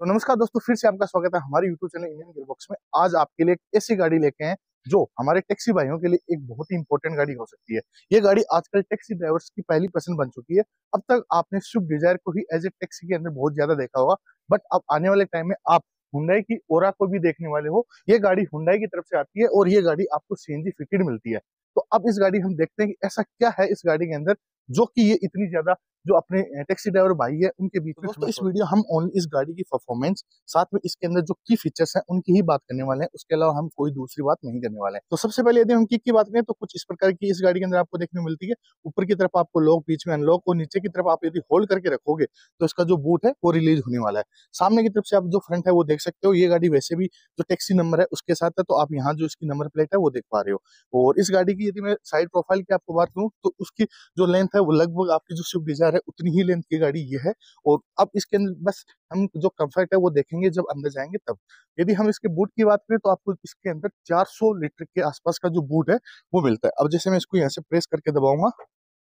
तो नमस्कार दोस्तों, फिर से आपका स्वागत है हमारे YouTube चैनल इंडियन गियरबॉक्स में। आज आपके लिए एक ऐसी गाड़ी लेके हैं जो हमारे टैक्सी भाइयों के लिए एक बहुत ही इंपॉर्टेंट गाड़ी हो सकती है। ये गाड़ी आजकल टैक्सी ड्राइवर्स की पहली पसंद बन चुकी है। अब तक आपने स्विफ्ट डिजायर को ही एज ए टैक्सी के अंदर बहुत ज्यादा देखा होगा, बट अब आने वाले टाइम में आप हुंडई की ओरा को भी देखने वाले हो। ये गाड़ी हुंडई की तरफ से आती है और ये गाड़ी आपको सीएनजी फिटेड मिलती है। तो अब इस गाड़ी हम देखते हैं कि ऐसा क्या है इस गाड़ी के अंदर जो कि ये इतनी ज्यादा जो अपने टैक्सी ड्राइवर भाई है उनके बीच में। दोस्तों, इस वीडियो हम ओनली इस गाड़ी की परफॉर्मेंस, साथ में इसके अंदर जो की फीचर्स हैं उनकी ही बात करने वाले हैं। उसके अलावा हम कोई दूसरी बात नहीं करने वाले हैं। तो सबसे पहले यदि हम किक की बात करें तो कुछ इस प्रकार की इस गाड़ी के अंदर आपको देखने को मिलती है। ऊपर की तरफ आपको लॉक, बीच में अनलॉक, और नीचे की तरफ आप यदि होल्ड करके रखोगे तो इसका जो बूट है वो रिलीज होने वाला है। सामने की तरफ से आप जो फ्रंट है वो देख सकते हो। ये गाड़ी वैसे भी जो टैक्सी नंबर है उसके साथ है, तो आप यहाँ जो इसकी नंबर प्लेट है वो देख पा रहे हो। और इस गाड़ी की यदि मैं साइड प्रोफाइल की आपको बात करूँ तो उसकी जो लेंथ है वो लगभग आपकी जो स्विफ्ट डिजायर है उतनी ही लेंथ की गाड़ी ये है। और अब इसके अंदर बस हम जो कंफर्ट है वो देखेंगे जब अंदर जाएंगे तब। यदि हम इसके बूट की बात करें तो आपको इसके अंदर 400 लीटर के आसपास का जो बूट है वो मिलता है। अब जैसे मैं इसको यहाँ से प्रेस करके दबाऊंगा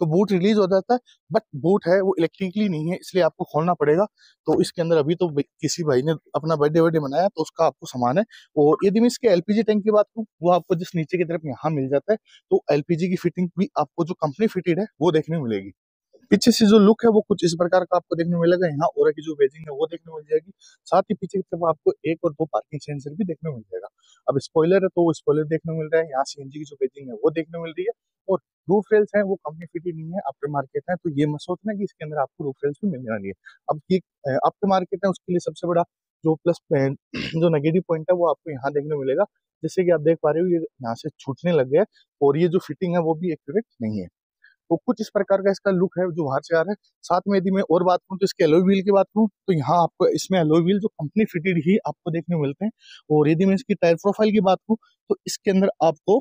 तो बूट रिलीज हो जाता है, बट बूट है वो इलेक्ट्रिकली नहीं है, इसलिए आपको खोलना पड़ेगा। तो इसके अंदर अभी तो किसी भाई ने अपना बर्थडे वर्डे मनाया तो उसका आपको सामान है। और यदि मैं इसके एलपीजी टैंक की बात करूँ वो आपको जिस नीचे की तरफ यहाँ मिल जाता है, तो एलपीजी की फिटिंग भी आपको जो कंपनी फिटेड है वो देखने को मिलेगी। पीछे से जो लुक है वो कुछ इस प्रकार का आपको देखने को मिलेगा। यहाँ ओरा की जो बेजिंग है वो देखने को मिल जाएगी। साथ ही पीछे की तरफ आपको एक और दो पार्किंग सेंसर भी देखने को मिल जाएगा। अब स्पॉइलर है तो वो स्पॉइलर देखने को मिल रहा है। यहाँ सीएनजी की जो बेजिंग है वो देखने को मिल रही है। और रूफ रेल्स हैं वो कंपनी फिटेड नहीं है, आफ्टर मार्केट है। तो ये मत सोचना कि इसके अंदर आपको रूफ रेल्स भी मिलने वाली है। अब ये आफ्टर मार्केट है, उसके लिए सबसे बड़ा जो प्लस जो नेगेटिव पॉइंट है वो आपको यहाँ देखने को मिलेगा। जैसे कि आप देख पा रहे हो ये यहाँ से छूटने लग गया है और ये जो फिटिंग है वो भी एक्यूरेट नहीं है। तो कुछ इस प्रकार का इसका लुक है जो बाहर से आ रहा है। साथ में यदि मैं और बात करूँ तो इसके एलॉय व्हील की बात करूँ तो यहाँ आपको इसमें एलॉय व्हील जो कंपनी फिटेड ही आपको देखने को मिलते हैं। और यदि मैं इसकी टायर प्रोफाइल की बात करूँ तो इसके अंदर आपको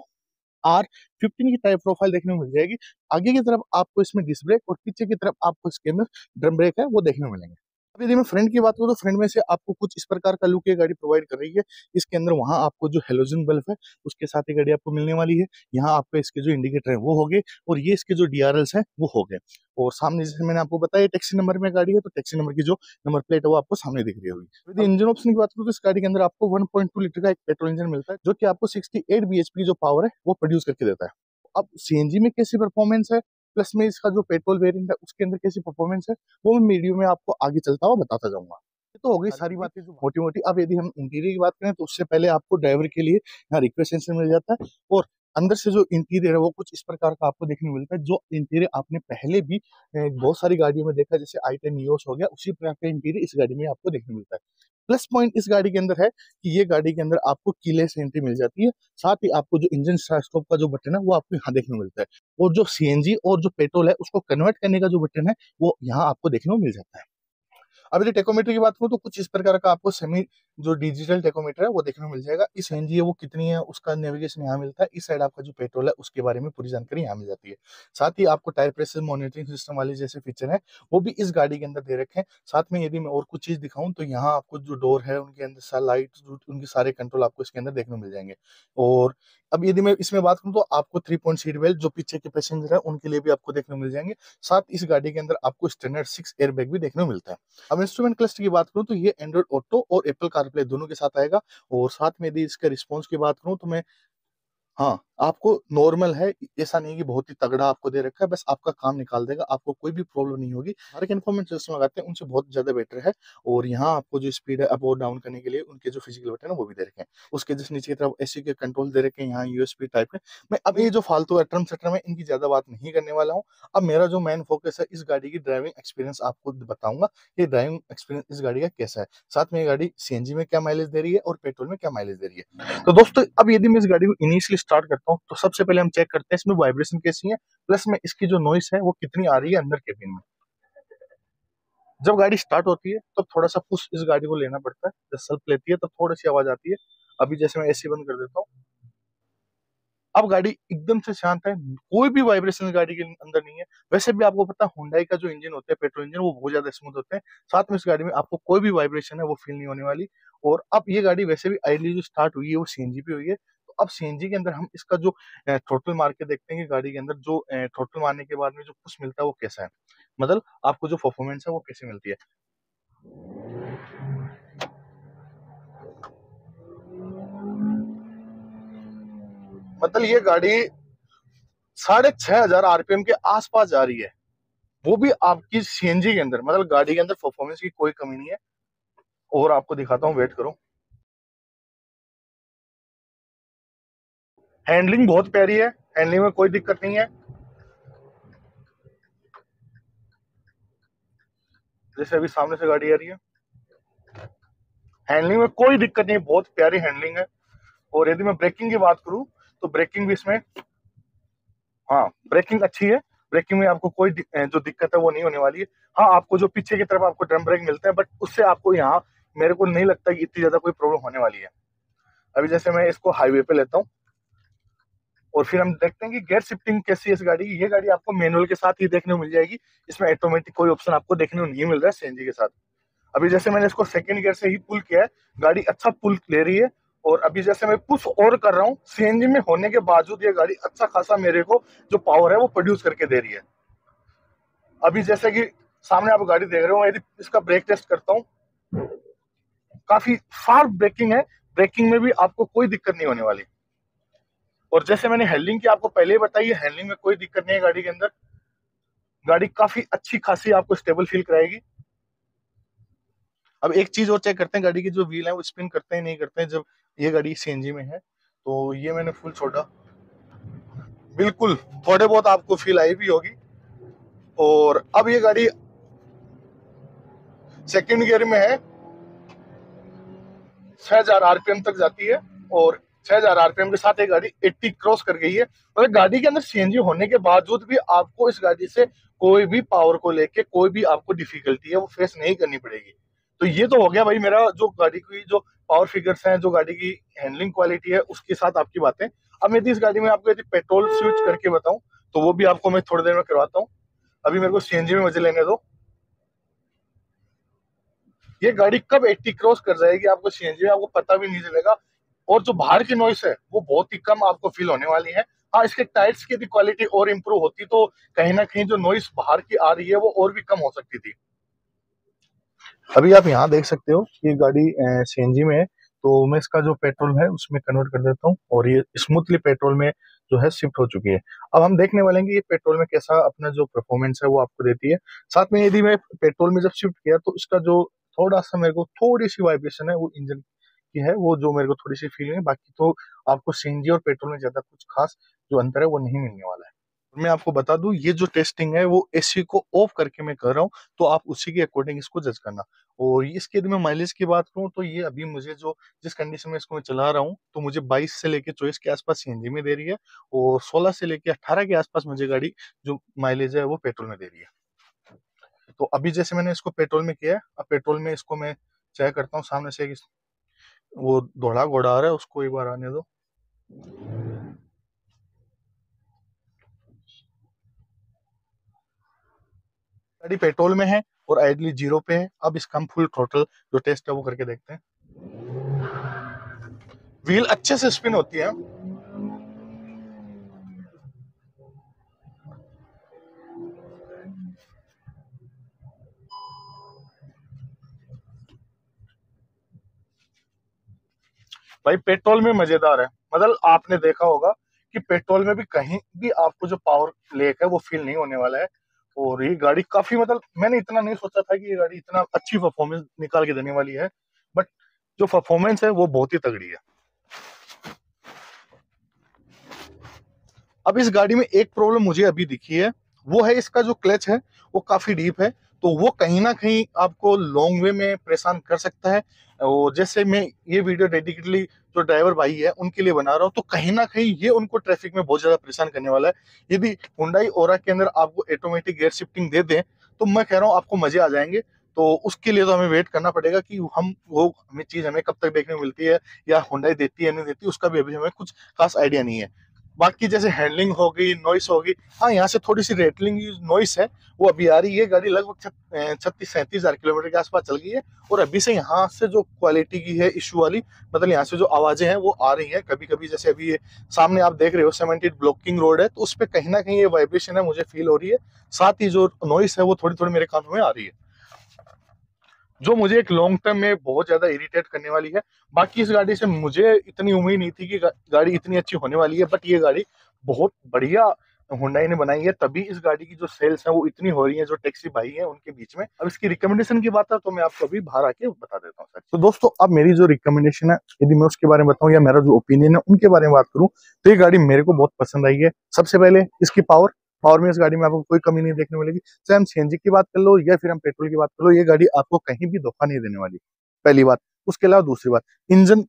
R15 की टायर प्रोफाइल देखने को मिल जाएगी। आगे की तरफ आपको इसमें डिस्क ब्रेक और पीछे की तरफ आपको इसके अंदर ड्रम ब्रेक है वो देखने को मिलेंगे। अब यदि मैं फ्रंट की बात करूँ तो फ्रंट में से आपको कुछ इस प्रकार का लुक ये गाड़ी प्रोवाइड कर रही है। इसके अंदर वहां आपको जो हेलोजन बल्ब है उसके साथ ही गाड़ी आपको मिलने वाली है। यहाँ आपको इसके जो इंडिकेटर है वो हो गए और ये इसके जो डीआरएल्स हैं वो हो गए। और सामने जैसे मैंने आपको बताया टैक्सी नंबर में गाड़ी है तो टैक्सी नंबर की जो नंबर प्लेट है वो आपको सामने दिख रही होगी। यदि इंजन ऑप्शन की बात करूँ तो इस गाड़ी के अंदर आपको 1.2 लीटर का एक पेट्रोल इंजन मिलता है जो कि आपको 68 bhp की जो पावर है वो प्रोड्यूस करके देता है। अब सीएनजी में कैसी परफॉर्मेंस है, प्लस में इसका जो पेट्रोल वेरिएंट है उसके अंदर कैसी परफॉर्मेंस है, वो मैं वीडियो में आपको आगे चलता हुआ बताता जाऊंगा। ये तो हो गई सारी बातें जो मोटी मोटी। अब यदि हम इंटीरियर की बात करें तो उससे पहले आपको ड्राइवर के लिए यहाँ रिक्वेस्ट सेंसर मिल जाता है। और अंदर से जो इंटीरियर है वो कुछ इस प्रकार का आपको देखने को मिलता है। जो इंटीरियर आपने पहले भी बहुत सारी गाड़ियों में देखा, जैसे i10 नियोस हो गया, उसी प्रकार का इंटीरियर इस गाड़ी में आपको देखने को मिलता है। प्लस पॉइंट इस गाड़ी के अंदर है कि ये गाड़ी के अंदर आपको कीलेस एंट्री मिल जाती है। साथ ही आपको जो इंजन स्टार्ट स्टॉप का जो बटन है वो आपको यहाँ देखने को मिलता है। और जो सीएनजी और जो पेट्रोल है उसको कन्वर्ट करने का जो बटन है वो यहाँ आपको देखने को मिल जाता है। अब यदि टेकोमीटर की बात करूँ तो कुछ इस प्रकार का आपको सेमी जो डिजिटल टेकोमीटर है वो देखने को मिल जाएगा। इस एनजी है वो कितनी है उसका नेविगेशन यहाँ मिलता है। इस साइड आपका जो पेट्रोल है उसके बारे में पूरी जानकारी यहाँ मिल जाती है। साथ ही आपको टायर प्रेशर मॉनिटरिंग सिस्टम वाले जैसे फीचर है वो भी इस गाड़ी के अंदर दे रखे हैं। साथ में यदि मैं और कुछ चीज दिखाऊं तो यहाँ आपको जो डोर है उनके अंदर लाइट, उनके सारे कंट्रोल आपको इसके अंदर देखने को मिल जाएंगे। और अब यदि मैं इसमें बात करूं तो आपको 3 पॉइंट सीट बेल्ट जो पीछे के पैसेंजर है उनके लिए भी आपको देखने को मिल जाएंगे। साथ इस गाड़ी के अंदर आपको स्टैंडर्ड 6 एयरबैग भी देखने को मिलता है। अब इंस्ट्रूमेंट क्लस्टर की बात करूं तो ये एंड्रॉइड ऑटो और एप्पल कारप्ले दोनों के साथ आएगा। और साथ में यदि इसका रिस्पॉन्स की बात करूं तो मैं, हाँ, आपको नॉर्मल है, ऐसा नहीं कि बहुत ही तगड़ा आपको दे रखा है, बस आपका काम निकाल देगा, आपको कोई भी प्रॉब्लम नहीं होगी। हर एक इन्फॉर्मेशन सिस्टम लगाते हैं उनसे बहुत ज्यादा बेटर है। और यहाँ आपको जो स्पीड है अप और डाउन करने के लिए उनके जो फिजिकल बटन है वो भी दे रखे हैं। उसके जस्ट नीचे की तरफ एसी के कंट्रोल दे रखे हैं, यहाँ यूएसबी टाइप के। मैं अब ये जो फालतू टर्म सटर्म है इनकी ज्यादा बात नहीं करने वाला हूँ। अब मेरा जो मेन फोकस है इस गाड़ी की ड्राइविंग एक्सपीरियंस आपको बताऊंगा। ये ड्राइविंग एक्सपीरियंस इस गाड़ी का कैसा है, साथ में ये गाड़ी सीएनजी में क्या माइलेज दे रही है और पेट्रोल में क्या माइलेज दे रही है। तो दोस्तों अब यदि मैं इस गाड़ी को इनिशियली स्टार्ट करता हूँ तो सबसे पहले हम चेक करते हैं इसमें वाइब्रेशन कैसी है, प्लस में इसकी जो नॉइस है वो कितनी आ रही है अंदर केबिन में। जब गाड़ी स्टार्ट होती है तो थोड़ा सा पुश इस गाड़ी को लेना पड़ता है, जब सेल्फ लेती है तो थोड़ी सी आवाज आती है। अभी जैसे मैं एसी बंद कर देता हूँ, अब गाड़ी एकदम से शांत है, कोई भी वाइब्रेशन गाड़ी के अंदर नहीं है। वैसे भी आपको पता है हुंडई का जो इंजन होता है पेट्रोल इंजन वो बहुत ज्यादा स्मूथ होते हैं। साथ में इस गाड़ी में आपको कोई भी वाइब्रेशन है वो फील नहीं होने वाली। और अब ये गाड़ी वैसे भी आइडली जो स्टार्ट हुई है वो सीएनजी पे हुई है। तो अब सीएनजी के अंदर हम इसका जो थ्रोटल मार के देखते हैं कि गाड़ी के अंदर जो थ्रोटल मारने के बाद में जो पुश मिलता है वो कैसा है, मतलब आपको जो परफॉर्मेंस है वो कैसे मिलती है। मतलब ये गाड़ी 6,500 आरपीएम के आसपास जा रही है, वो भी आपकी सीएनजी के अंदर। मतलब गाड़ी के अंदर परफॉर्मेंस की कोई कमी नहीं है। और आपको दिखाता हूँ, वेट करो। हैंडलिंग बहुत प्यारी है, हैंडलिंग में कोई दिक्कत नहीं है। जैसे अभी सामने से गाड़ी आ रही है, हैंडलिंग में कोई दिक्कत नहीं, बहुत प्यारी हैंडलिंग है। और यदि मैं ब्रेकिंग की बात करूं तो ब्रेकिंग भी इसमें, हाँ ब्रेकिंग अच्छी है। ब्रेकिंग में आपको कोई जो दिक्कत है वो नहीं होने वाली है। हाँ, आपको जो पीछे की तरफ आपको ड्रम ब्रेक मिलते हैं, बट उससे आपको यहाँ मेरे को नहीं लगता कि इतनी ज्यादा कोई प्रॉब्लम होने वाली है। अभी जैसे मैं इसको हाईवे पे लेता हूँ और फिर हम देखते हैं कि गियर शिफ्टिंग कैसी है इस गाड़ी की। ये गाड़ी आपको मैनुअल के साथ ही देखने को मिल जाएगी, इसमें ऑटोमेटिक कोई ऑप्शन आपको देखने को नहीं मिल रहा है सीएनजी के साथ। अभी जैसे मैंने इसको सेकंड गियर से ही पुल किया है, गाड़ी अच्छा पुल ले रही है। और अभी जैसे मैं पुश और कर रहा हूँ, सीएनजी में होने के बावजूद ये गाड़ी अच्छा खासा मेरे को जो पावर है वो प्रोड्यूस करके दे रही है। अभी जैसे कि सामने आप गाड़ी देख रहे हो, यदि इसका ब्रेक टेस्ट करता हूँ, काफी शार्प ब्रेकिंग है। ब्रेकिंग में भी आपको कोई दिक्कत नहीं होने वाली। और जैसे मैंने हैंडलिंग की आपको पहले ही बताई है, हैंडलिंग में कोई दिक्कत नहीं है गाड़ी के अंदर। गाड़ी काफी अच्छी खासी आपको स्टेबल फील कराएगी। अब एक चीज और चेक करते हैं, गाड़ी की जो व्हील है वो स्पिन करते हैं नहीं करते हैं जब ये गाड़ी सीएनजी में है। तो ये मैंने फुल छोड़ा, बिल्कुल थोड़े बहुत आपको फील आई भी होगी। और अब ये गाड़ी सेकंड गियर में है, 6,000 आरपीएम तक जाती है। और 6,000 आरपीएम के साथ ये गाड़ी 80 क्रॉस कर गई है। मतलब गाड़ी के अंदर सीएनजी होने के बावजूद भी आपको इस गाड़ी से कोई भी पावर को लेके कोई भी आपको डिफिकल्टी है वो फेस नहीं करनी पड़ेगी। तो ये तो हो गया भाई मेरा जो गाड़ी की जो पावर फिगर्स हैं, जो गाड़ी की हैंडलिंग क्वालिटी है उसके साथ आपकी बातें। अब यदि इस गाड़ी में आपको यदि पेट्रोल स्विच करके बताऊं तो वो भी आपको मैं थोड़ी देर में करवाता हूँ। अभी मेरे को सीएनजी में मजे लेने दो। ये गाड़ी कब 80 क्रॉस कर जाएगी आपको सीएनजी में आपको पता भी नहीं चलेगा। और जो बाहर की नॉइस है वो बहुत ही कम आपको फील होने वाली है। हाँ, इसके टायर्स की यदि क्वालिटी और इम्प्रूव होती तो कहीं ना कहीं जो नॉइस बाहर की आ रही है वो और भी कम हो सकती थी। अभी आप यहाँ देख सकते हो कि गाड़ी सीएनजी में है, तो मैं इसका जो पेट्रोल है उसमें कन्वर्ट कर देता हूँ और ये स्मूथली पेट्रोल में जो है शिफ्ट हो चुकी है। अब हम देखने वाले हैं कि ये पेट्रोल में कैसा अपना जो परफॉर्मेंस है वो आपको देती है। साथ में यदि मैं पेट्रोल में जब शिफ्ट किया तो इसका जो थोड़ा सा मेरे को थोड़ी सी वाइब्रेशन है वो इंजन की है, वो जो मेरे को थोड़ी सी फील है। बाकी तो आपको सीएनजी और पेट्रोल में ज्यादा कुछ खास जो अंतर है वो नहीं मिलने वाला है। मैं आपको बता दूं, ये जो टेस्टिंग है वो एसी को ऑफ करके मैं कर रहा हूँ, तो आप उसी के अकॉर्डिंग इसको जज करना। और इसके यदि मैं माइलेज की बात करूँ तो ये अभी मुझे जो जिस कंडीशन में इसको मैं चला रहा हूँ तो मुझे 22 से लेके 24 के आसपास सीएनजी में दे रही है। और 16 से लेके 18 के आसपास मुझे गाड़ी जो माइलेज है वो पेट्रोल में दे रही है। तो अभी जैसे मैंने इसको पेट्रोल में किया है, अब पेट्रोल में इसको मैं चेक करता हूँ। सामने से वो दौड़ा घोड़ा आ रहा है, उसको एक बार आने दो। गाड़ी पेट्रोल में है और आइडली जीरो पे है। अब इसका हम फुल टोटल जो टेस्ट है वो करके देखते हैं। व्हील अच्छे से स्पिन होती है। भाई पेट्रोल में मजेदार है। मतलब आपने देखा होगा कि पेट्रोल में भी कहीं भी आपको जो पावर लेक है वो फील नहीं होने वाला है। और ये गाड़ी काफी, मतलब मैंने इतना नहीं सोचा था कि ये गाड़ी इतना अच्छी परफॉर्मेंस निकाल के देने वाली है, बट जो परफॉर्मेंस है वो बहुत ही तगड़ी है। अब इस गाड़ी में एक प्रॉब्लम मुझे अभी दिखी है, वो है इसका जो क्लच है वो काफी डीप है, तो वो कहीं ना कहीं आपको लॉन्ग वे में परेशान कर सकता है। और जैसे मैं ये वीडियो डेडिकेटली जो ड्राइवर भाई है उनके लिए बना रहा हूँ, तो कहीं ना कहीं ये उनको ट्रैफिक में बहुत ज्यादा परेशान करने वाला है। यदि हुंडई ओरा के अंदर आपको ऑटोमेटिक गियर शिफ्टिंग दे दें तो मैं कह रहा हूँ आपको मजे आ जाएंगे। तो उसके लिए तो हमें वेट करना पड़ेगा कि हम वो हमें चीज हमें कब तक देखने को मिलती है, या हुंडई देती है नहीं देती, उसका भी अभी हमें कुछ खास आइडिया नहीं है। बाकी जैसे हैंडलिंग होगी, नॉइस होगी, हाँ यहाँ से थोड़ी सी रेटलिंग नॉइस है वो अभी आ रही है। गाड़ी लगभग 36-37 हजार किलोमीटर के आसपास चल गई है। और अभी से यहाँ से जो क्वालिटी की है इशू वाली, मतलब यहाँ से जो आवाजें हैं वो आ रही हैं कभी कभी। जैसे अभी ये सामने आप देख रहे हो सीमेंटेड ब्लॉकिंग रोड है, तो उस पर कहीं ना कहीं ये वाइब्रेशन है मुझे फील हो रही है। साथ ही जो नॉइस है वो थोड़ी थोड़ी मेरे कानों में आ रही है। जो मुझे एक लॉन्ग टर्म में बहुत ज्यादा इरिटेट करने वाली है। बाकी इस गाड़ी से मुझे इतनी उम्मीद नहीं थी कि गाड़ी इतनी अच्छी होने वाली है, बट ये गाड़ी बहुत बढ़िया हुंडई ने बनाई है, तभी इस गाड़ी की जो सेल्स है वो इतनी हो रही है जो टैक्सी भाई है उनके बीच में। अब इसकी रिकमेंडेशन की बात है तो मैं आपको अभी बाहर आके बता देता हूँ सर। तो दोस्तों, अब मेरी जो रिकमेंडेशन है, यदि मैं उसके बारे में बताऊं या मेरा जो ओपिनियन है उनके बारे में बात करूं, तो ये गाड़ी मेरे को बहुत पसंद आई है। सबसे पहले इसकी पावर। पावर में इस गाड़ी में आपको कोई कमी नहीं देखने मिलेगी। चाहे हम सीएनजी की बात कर लो या फिर हम पेट्रोल की बात कर लो, ये गाड़ी आपको कहीं भी धोखा नहीं देने वाली, पहली बात। उसके अलावा दूसरी बात, इंजन।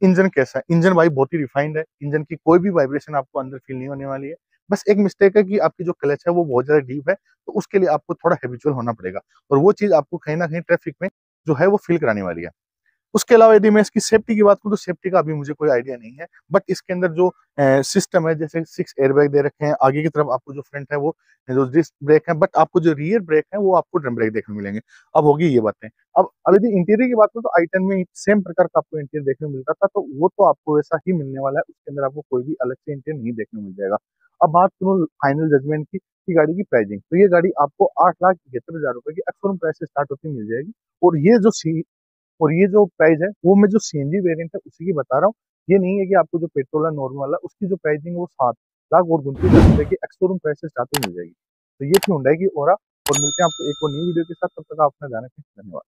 इंजन कैसा है? इंजन भाई बहुत ही रिफाइंड है। इंजन की कोई भी वाइब्रेशन आपको अंदर फील नहीं होने वाली है। बस एक मिस्टेक है कि आपकी जो क्लच है वो बहुत ज्यादा डीप है, तो उसके लिए आपको थोड़ा हैबिचुअल होना पड़ेगा, और वो चीज आपको कहीं ना कहीं ट्रैफिक में जो है वो फील कराने वाली है। उसके अलावा यदि मैं इसकी सेफ्टी की बात करूं, तो सेफ्टी का अभी मुझे कोई आइडिया नहीं है, बट इसके अंदर जो सिस्टम है, जैसे 6 एयरबैग दे रखे हैं, आगे की तरफ आपको जो फ्रंट है वो जो डिस्क ब्रेक है, बट आपको जो रियर ब्रेक है वो आपको ड्रम ब्रेक देखने को मिलेंगे। अब होगी ये बातें। अब यदि इंटीरियर की बात करूं, तो आई10 में सेम प्रकार का आपको इंटीरियर देखने को मिलता था, तो वो तो आपको वैसा ही मिलने वाला है। उसके अंदर आपको कोई भी अलग से इंटीरियर नहीं देखने को मिल जाएगा। अब बात करूं फाइनल जजमेंट की गाड़ी की प्राइसिंग, तो ये गाड़ी आपको 8,71,000 रुपए की एक्स प्राइस से स्टार्ट होती मिल जाएगी। और ये जो प्राइस है वो मैं जो सीएनजी वेरिएंट है उसी की बता रहा हूँ। ये नहीं है कि आपको जो पेट्रोल है नॉर्मल वाला उसकी जो प्राइसिंग है वो 7,29,000 रुपए की एक्स प्राइस से स्टार्टिंग मिल जाएगी। तो ये थी हुंडई की ओरा। और मिलते हैं आपको एक और नई वीडियो के साथ, तब तक आप अपना ध्यान रखें। धन्यवाद।